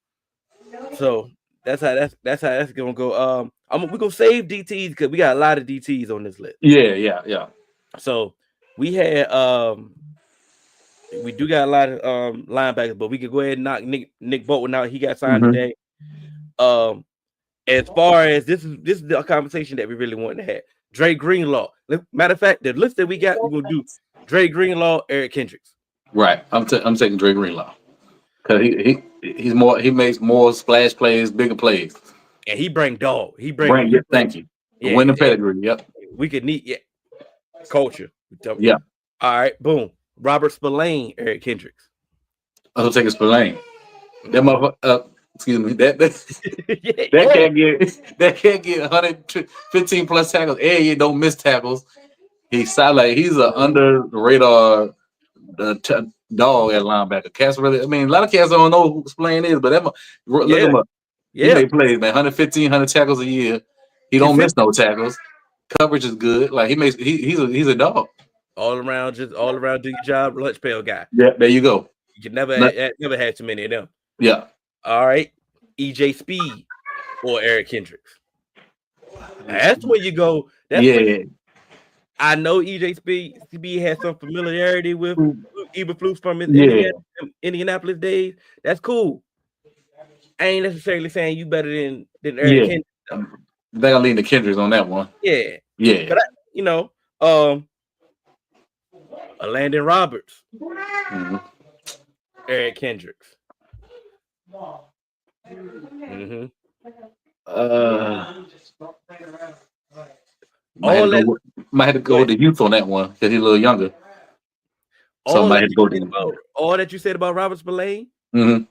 So that's how that's gonna go. We're gonna save DTs because we got a lot of DTs on this list. Yeah. So we had we do got a lot of linebackers, but we could go ahead and knock Nick Bolton out. He got signed today. As far as this is the conversation that we really want to have. Dre Greenlaw. Matter of fact, the list that we got, we're gonna do Dre Greenlaw, Eric Kendricks. Right. I'm taking Dre Greenlaw because he makes more splash plays, bigger plays, and he bring dog. Thank you. Yeah, win the pedigree. Yep. We could need culture. Yeah. All right. Boom. Robert Spillane, Eric Kendricks. I'm taking Spillane. That motherfucker. Excuse me. That can't get 115 plus tackles. And you don't miss tackles. He's an under the radar dog at linebacker. Cats really. I mean, a lot of cats don't know who Spillane is, but look him up. He make plays, man. 100 tackles a year. He don't miss no tackles. Coverage is good. Like he's a dog. All around do your job, lunch pail guy. Yeah, there you go. You can never have too many of them. Yeah. All right. EJ Speed or Eric Kendricks. That's where you go. I know EJ Speed has some familiarity with Eberflus from his Indianapolis days. That's cool. I ain't necessarily saying you better than Eric Kendricks. They gotta lean the Kendricks on that one. Yeah. But Landon Roberts, Eric Kendricks. Might have to go with the youth on that one because he's a little younger. all Somebody that had to you go said to. about all that you said about Robert Spillane, Mm-hmm.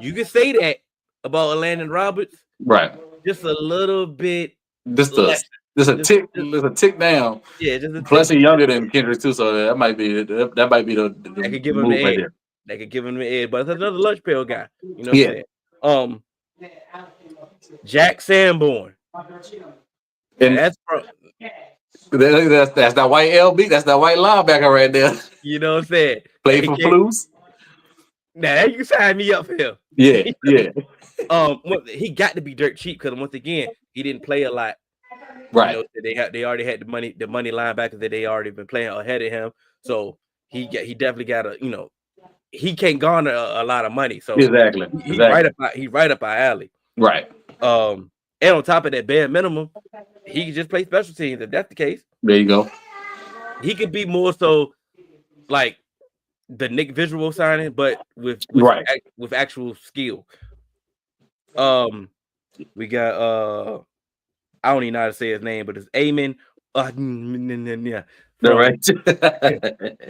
you can say that about Landon Roberts, Right. just a little bit Just a less. just a Just, tick, just a tick down. yeah, just a Plus, tick. he's younger than Kendrick too, so that might be That the could give him the move right edge. there. That could give him the edge. But it's another lunch pail guy. You know what I'm Yeah, saying? Jack Sanborn. Now and that's from, that's that white LB. That's that white linebacker right there. you know what I'm saying? Played for Flues. Now you sign me up for him. Yeah, yeah, He got to be dirt cheap because once again, he didn't play a lot. You right. know, they already had the money linebackers that they already been playing ahead of him. So he definitely got he can't garner a lot of money. So Exactly, he's exactly. right up our alley. Right. And on top of that bare minimum, he can just play special teams. If that's the case, There you go. he could be more so like the Nick Visual signing, but with Right. actual skill. We got I don't even know how to say his name, but it's Amen. All From right.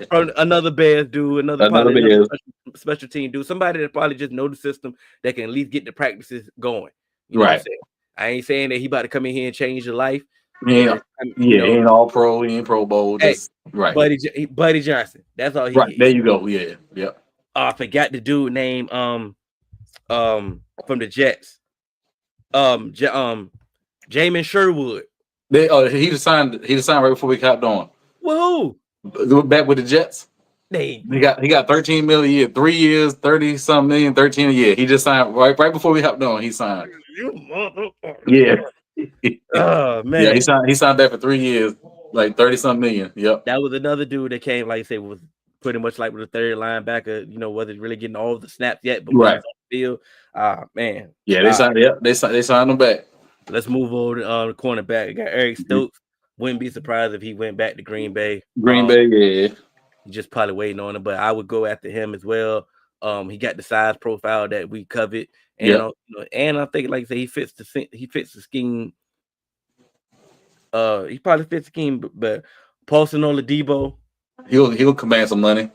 from another Bears dude, Another big another is special team dude, somebody that probably just know the system that can at least get the practices going. You know what I'm right. saying? I ain't saying that he about to come in here and change your life. Yeah, You yeah. He know, ain't all pro. He ain't Pro Bowl. hey, Just right. Buddy Johnson. That's all Right. There he. you go. Yeah. Yep. I forgot the dude name from the Jets. Jamin Sherwood. He just signed. He just signed right before we hopped on. Whoa. Back with the Jets. They He got 13 million a year, 3 years, 30 some million, 13 a year. He just signed right before we hopped on. He signed. you motherfucker. Yeah. Oh Yeah, man. he signed that for 3 years, like 30 some million. Yep. That was another dude that came, like I said, was pretty much like with a third linebacker, wasn't really getting all the snaps yet, but when he Right. was on the field, man. Yeah, they signed him back. Let's move over to the cornerback. We got Eric Stokes. Wouldn't be surprised if he went back to Green Bay. Green Bay, yeah. Just probably waiting on him, but I would go after him as well. He got the size profile that we covet, and and I think, like I say, he fits the scheme. He probably fits the scheme, but Paulson Oladipo, He'll command some money.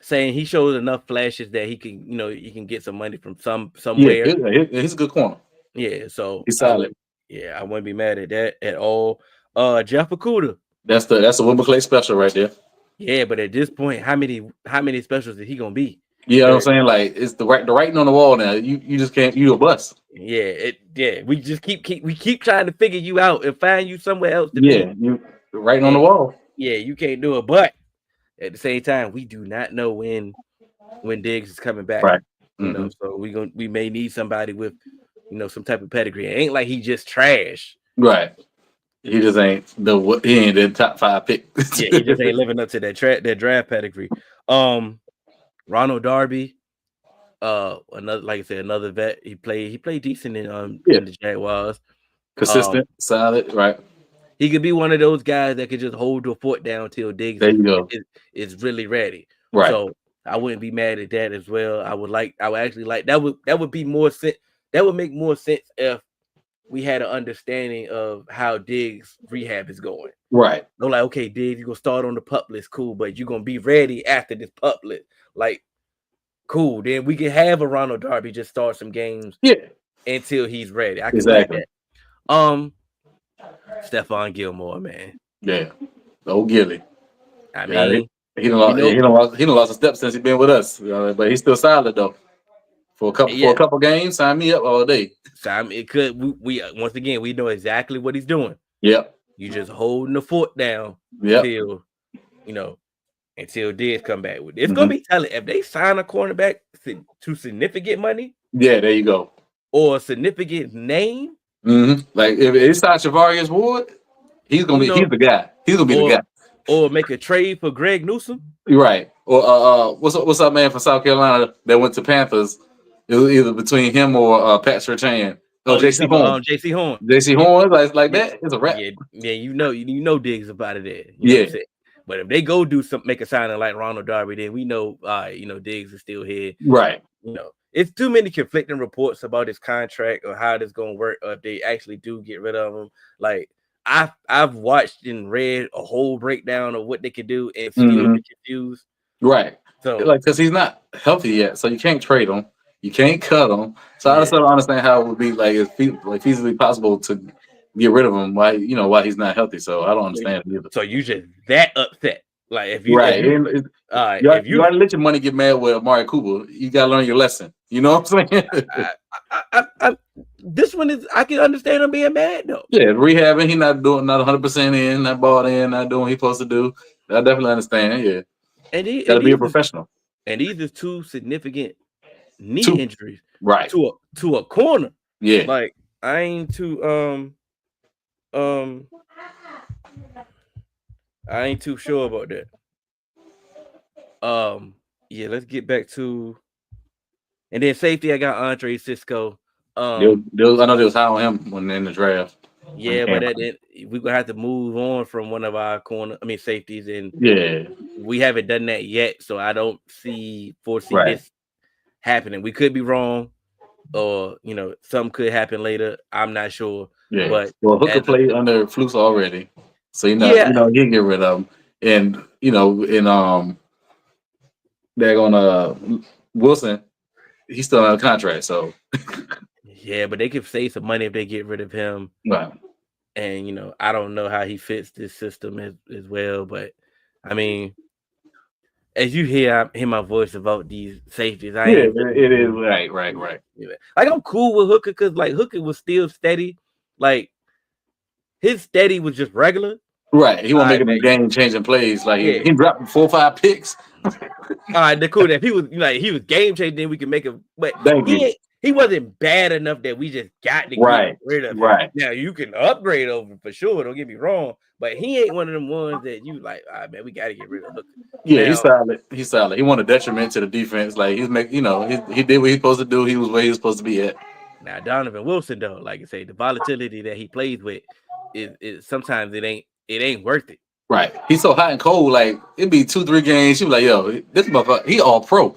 saying he shows enough flashes that he can get some money from somewhere. Yeah, he's a good corner. Yeah, so He's solid. I wouldn't be mad at that at all. Jeff Okudah. That's the Wilbur Clay special right there. Yeah, but at this point, how many specials is he gonna be? You know what I'm saying? Like it's the writing on the wall now. You just can't. You a bust. Yeah. We just keep trying to figure you out and find you somewhere else to Yeah, be. you writing on the wall. Yeah, you can't do it. But at the same time, we do not know when Diggs is coming back. Right. So we may need somebody with some type of pedigree. It ain't like he just trash. Right. He just ain't he ain't the top 5 pick. Yeah, he just ain't living up to that draft pedigree. Ronald Darby, another, like I said, another vet. He played decent in the Jaguars. Consistent, solid, right. He could be one of those guys that could just hold the fort down till Diggs is really ready. Right. So I wouldn't be mad at that as well. I would actually like that would be more sense. That would make more sense if we had an understanding of how Diggs rehab is going. Right. They're like, okay, Diggs, you're gonna start on the pup list, cool, but you're gonna be ready after this pup list. Like, cool. Then we can have a Ronald Darby just start some games until he's ready. I can like that. Stephon Gilmore, man. Yeah. Old Gilly. I mean, he done lost a step since he's been with us. But he's still solid though. For a couple games, sign me up all day. So it could we once again we know exactly what he's doing. Yep. You just holding the fort down until Diggs come back with it. It's gonna be telling if they sign a cornerback to significant money. Yeah, there you go. Or a significant name. Like if it's not Shavarius Ward, he's the guy. He's gonna be the guy. Or make a trade for Greg Newsome. Right. Or what's up, man from South Carolina that went to Panthers? It was either between him or Pat Surtain. JC Horn. JC Horn. JC Horn, like that. It's a wrap. Yeah, you know Diggs about it there. You know what I'm saying? But if they go do make a signing like Ronald Darby, then we know Diggs is still here. Right. It's too many conflicting reports about his contract or how this gonna work, or if they actually do get rid of him. Like I've watched and read a whole breakdown of what they could do and still be confused. Right. So Like, because he's not healthy yet, so you can't trade him. You can't cut him. So I just yeah. don't understand how it would be like like feasibly possible to get rid of him. Why he's not healthy? So I don't So you, understand it either. so you just that upset. Like Right. And if you you already let your money get mad with Amari Cooper. You gotta learn your lesson. You know what I'm saying? this one is I can understand him being mad though. Yeah, rehabbing. He not 100% in, not bought in, not doing what he's supposed to do. I definitely understand. Yeah, And gotta be a these is professional. two significant knee Two. injuries Right. to a corner. Yeah. Like I ain't too um I ain't too sure about that. Yeah, let's get back to and then safety. I got Andre Cisco. I know they was high on him when in the draft. When he Yeah, came but out. we're gonna have to move on from one of our safeties, and Yeah. we haven't done that yet. So I don't foresee Right. this happening. We could be wrong, or something could happen later. I'm not sure. Yeah. But Well, Hooker as a, played under Flus already, so yeah, he'll get rid of him. And they're gonna Wilson. He's still on a contract, so yeah, but they could save some money if they get rid of him. right. And I don't know how he fits this system as well. But I mean, as you hear my voice about these safeties, I Yeah, ain't it is right. like I'm cool with Hooker because like Hooker was still steady. Like his steady was just regular. Right. He All won't make right, them man. game changing plays. Like Yeah. he dropped 4 or 5 picks. All right, they're cool. If he was he was game changing, then we can make him. But Thank you. he wasn't bad enough that we just got to Right. get rid of him. Right. Now you can upgrade over him for sure. Don't get me wrong, but he ain't one of them ones that you like. All right, man, we got to get rid of Hooker. Yeah, Now, he's solid. He's solid. He want a detriment to the defense. Like he did what he's supposed to do. He was where he was supposed to be at. now Donovan Wilson though, like I say, the volatility that he plays with is sometimes it ain't worth it. Right. He's so hot and cold. Like it'd be 2-3 games. You be like, yo, this motherfucker, he all pro.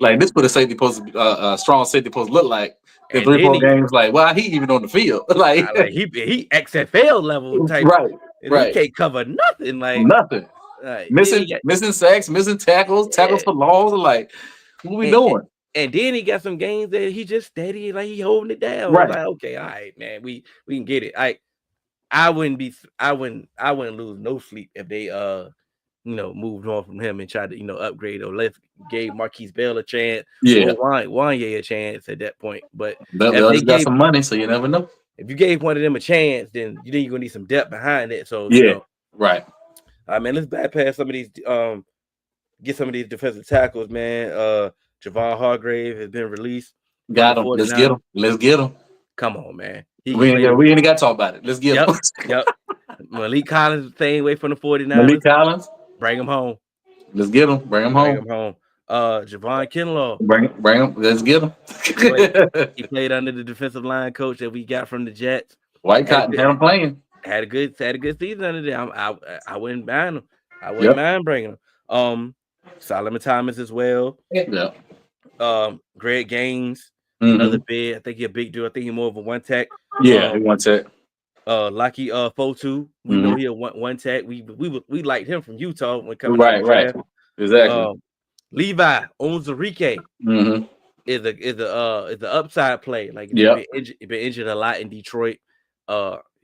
Like this what a safety supposed to strong safety supposed to look like. In And then 3-4 games, like, why he even on the field? like he XFL level type. right. He can't cover nothing. Like Nothing. Missing sacks, missing tackles for loss. Like, what we doing? And then he got some games that he just steady, like he holding it down. Right. Like, okay, all right, man, we can get it. I wouldn't lose no sleep if they moved on from him and tried to upgrade or gave Marquise Bell a chance. Yeah. Or Wanye a chance at that point. But Bell just got some money, so you never know. If you gave one of them a chance, then you're gonna need some depth behind it. So right. All right, man, let's bypass some of these get some of these defensive tackles, man. Javon Hargrave has been released. Got him. Let's get him. Come on, man. We ain't got to talk about it. Let's get him. Yep. Malik Collins staying away from the 49ers. Malik Collins. Bring him home. Let's get him. Bring him home. Javon Kinlaw. Bring him. Let's get him. He played under the defensive line coach that we got from the Jets. White Cotton had him playing. Had a good season under there. I wouldn't mind him. I wouldn't mind bringing him. Solomon Thomas as well. Yeah. Greg Gaines, another big. I think he's a big dude. I think he's more of a one tech. Yeah, he one tech. Lucky Fotu. We know he a one tech. We liked him from Utah when coming out. Right. Exactly. Levi Onwuzurike is a upside play. Like he's been injured a lot in Detroit.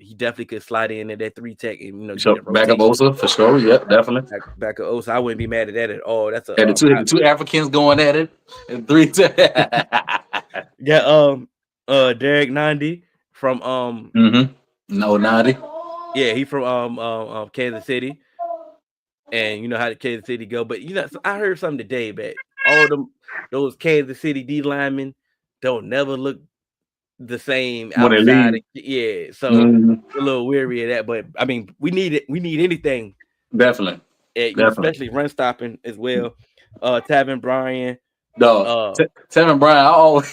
He definitely could slide in at that 3 tech and back up Osa for sure. Yep, definitely. Back up Osa. I wouldn't be mad at that at all. That's the two Africans going at it and 3 tech. Derek Nandi from No Nandi. Yeah, he from Kansas City. And you know how the Kansas City go. But so I heard something today, but all those Kansas City D linemen don't never look the same outside. So a little weary of that. But I mean, we need it. We need anything. Definitely. Especially run stopping as well. Tavin Bryan. No, Tavin Bryan.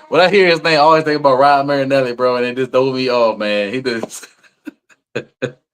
When I hear his name, I always think about Ryan Marinelli, bro, and it just throws me off, man. He just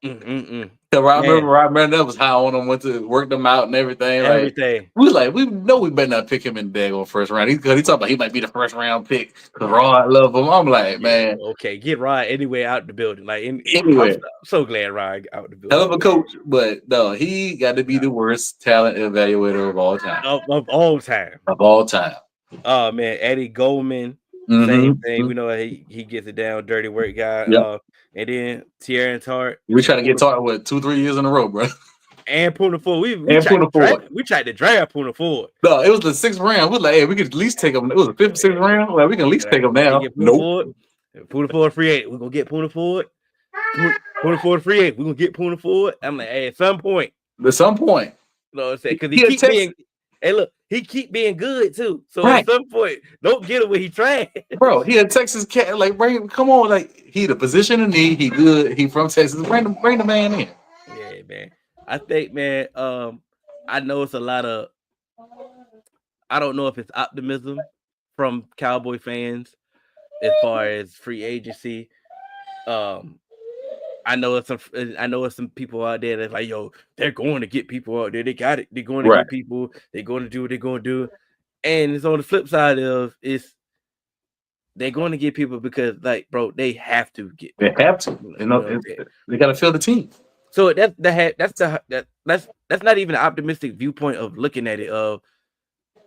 Cause I Man, remember Rob Mandel was high on him, went to work them out and everything. Like everything. we know we better not pick him in the daggone first round. Because he talking about he might be the first round pick. Cause Rod love him. I'm like, Yeah, man, okay. Get Rod anyway out the building. Like, I'm anyway, so glad Rod out the hell building, of a man. coach, but no, he got to be the worst talent evaluator of all time. Of all time. Of all time. Oh man, Eddie Goldman, same thing. Mm-hmm. We know he gets it down, dirty work guy. Yep. And then Tierran Tart. We try to get taught what 2-3 years in a row, bro. And Puna Ford. We And tried to Puna draft. Ford. We tried to draft Puna Ford. No, it was the 6th round. We like, hey, we could at least take him. It was the 5th, 6th round. Like, we can at least take him now. Get Puna Nope. Ford. Puna Ford free agent. We're gonna get Puna Ford. Puna Ford free agent. We're gonna get Puna Ford. I'm like, hey, at some point. At some point. You know what I'm saying? Because he keep being. Hey, look, he keep being good too. So at some point, don't get it when he trash. Bro, he a Texas cat. Like, come on, like he the position of need. He good. He from Texas. Bring the man in. Yeah, man. I think, man. I know it's a lot of. I don't know if it's optimism from Cowboy fans as far as free agency. I know it's some people out there that's like, yo, they're going to get people out there. They got it. They're going to get people. They're going to do what they're going to do. And it's on the flip side of they're going to get people because, like, bro, they have to get. They have to. They got to fill the team. So that's not even an optimistic viewpoint of looking at it. Of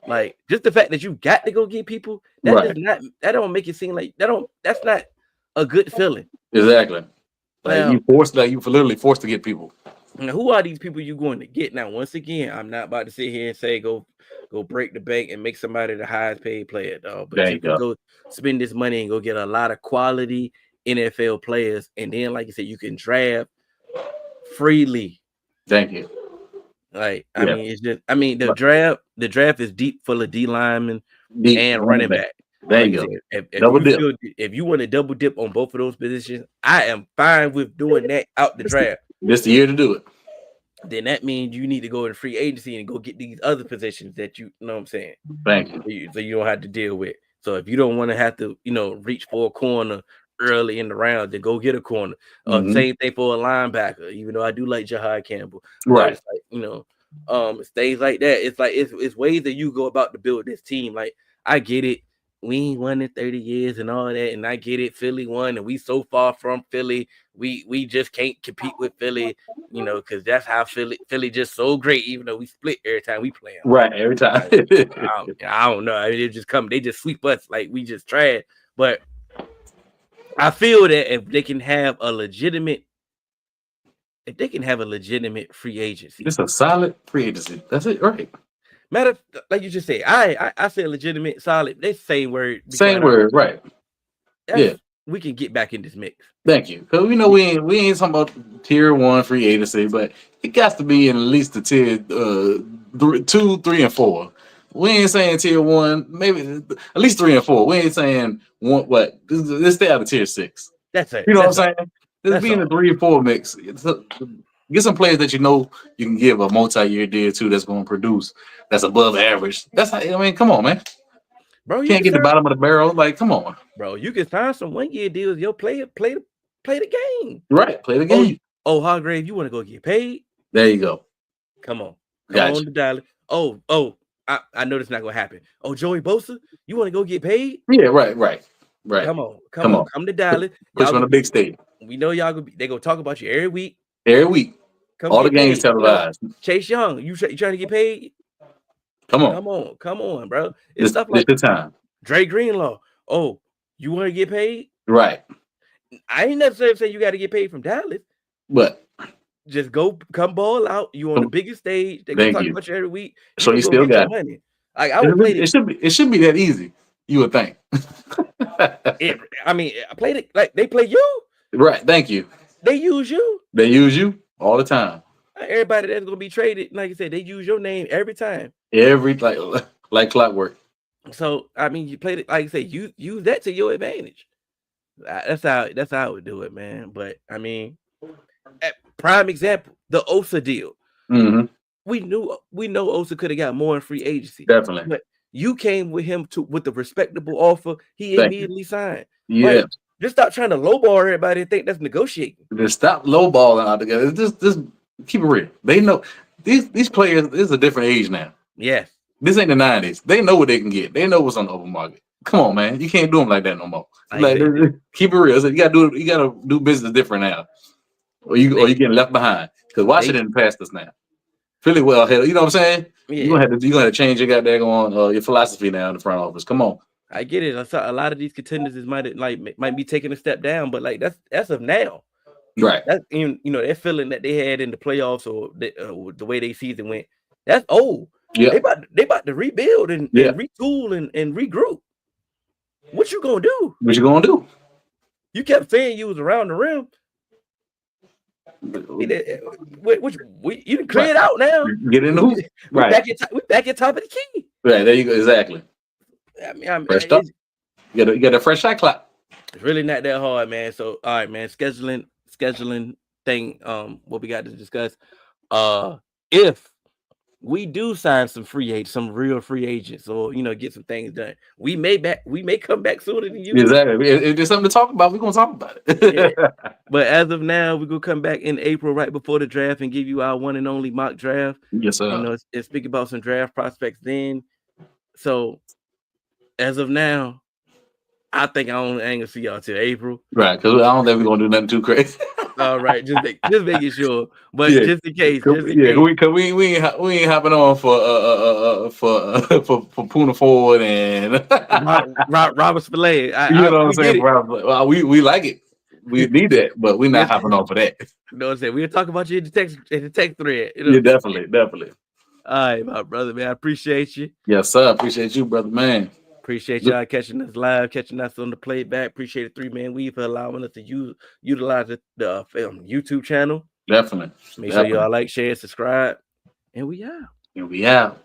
like just the fact that you got to go get people. That don't make it seem like that's not a good feeling. Exactly. Like you literally forced to get people. Now, who are these people you going to get? Now, once again, I'm not about to sit here and say go break the bank and make somebody the highest paid player, dog. But you can go spend this money and go get a lot of quality NFL players, and then, like you said, you can draft freely. Thank you. Like, I mean, it's just, I mean, the draft is deep, full of D linemen and running back. There you go. If you want to double dip on both of those positions, I am fine with doing that out the draft. This the year to do it. Then that means you need to go in free agency and go get these other positions that you know what I'm saying. Thank you. So you don't have to deal with. So if you don't want to have to, reach for a corner early in the round, then go get a corner. Same thing for a linebacker. Even though I do like Jahai Campbell, right? It's like, it's things like that. It's like it's ways that you go about to build this team. Like I get it. We ain't won in 30 years and all that, and I get it. Philly won, and we so far from Philly, we just can't compete with Philly, because that's how Philly just so great. Even though we split every time we play them, right? Every time. I don't know. I mean, they just sweep us like we just trash. But I feel that if they can have a legitimate free agency, it's a solid free agency. That's it, right? Matter like you just said, I say legitimate, solid. They same word. Same word, right? We can get back in this mix. Thank you. Because we ain't talking about tier 1 free agency, but it got to be in at least the tier 2, 3, and 4. We ain't saying tier 1, maybe at least 3 and 4. We ain't saying one. What? Let's stay out of tier 6. That's it. You know what I'm saying? Let's be in the 3 and 4 mix. Get some players that you can give a multi-year deal to that's going to produce that's above average. That's how, I mean, come on, man. Bro, you can't get the bottom of the barrel. Like, come on. Bro, you can sign some 1-year deals. Yo, play the game. Right, play the game. Oh, Hargrave, you want to go get paid? There you go. Come on to Dallas. Oh, I know that's not going to happen. Oh, Joey Bosa, you want to go get paid? Yeah, right. Come on. Come to Dallas. Push on a big stage. We know y'all they gonna talk about you every week. All the games televised. Chase Young, you trying to get paid? Come on, bro. It's stuff like the time. Dre Greenlaw. Oh, you want to get paid? Right. I ain't necessarily saying you got to get paid from Dallas, but just come ball out. You on the biggest stage. They gonna talk about you every week. So you still got money. Like I would play it. It should be that easy. You would think. I played it like they play you. Right. Thank you. They use you. They use you all the time. Everybody that's gonna be traded, like I said, they use your name every time. Like clockwork. So I mean, you played it like I said. You use that to your advantage. That's how I would do it, man. But I mean, prime example, the Osa deal. Mm-hmm. We know Osa could have got more in free agency. Definitely. But you came with him with a respectable offer. He immediately signed. Yeah. Just stop trying to lowball everybody and think that's negotiating. Just stop lowballing out together. Just keep it real. They know these players. This is a different age now. Yes. This ain't the 90s. They know what they can get. They know what's on the open market. Come on, man. You can't do them like that no more. Like, keep it real. So you gotta do business different now. Or you getting left behind. Because Washington passed us now. Philly, well, hell, you know what I'm saying? Yeah. You're gonna have to change your goddamn your philosophy now in the front office. Come on. I get it. I saw a lot of these contenders might be taking a step down, but like that's of now. Right. That's that feeling that they had in the playoffs or the way they season went. That's old. Yeah. They about to rebuild and retool and regroup. What you gonna do? What you gonna do? You kept saying you was around the rim. You didn't clear it out now. Get in the hoop. Right. We back at top of the key. Right, there you go. Exactly. I mean, fresh start. You got a fresh shot clock. It's really not that hard, man. So all right, man. Scheduling thing. What we got to discuss. If we do sign some real free agents, or get some things done, we may come back sooner than you. Exactly. If there's something to talk about, we're gonna talk about it. Yeah. But as of now, we're gonna come back in April, right before the draft, and give you our one and only mock draft. Yes, sir. And speak about some draft prospects then. So as of now, I think I ain't gonna see y'all till April. Right, because I don't think we're gonna do nothing too crazy. All right, just making sure. But just in case, because we ain't hopping on for Puna Ford and Robert Spillane. You know what I'm saying? Well, we like it. We need that, but we're not hopping on for that. You know what I'm saying? We'll talk about you in the text thread. Yeah, definitely. All right, my brother, man. I appreciate you. Yes, sir. Appreciate you, brother, man. Appreciate y'all catching us live, catching us on the playback. Appreciate the 3-Man Weave for allowing us to utilize the YouTube channel. Definitely. Make sure y'all like, share, subscribe, and we out.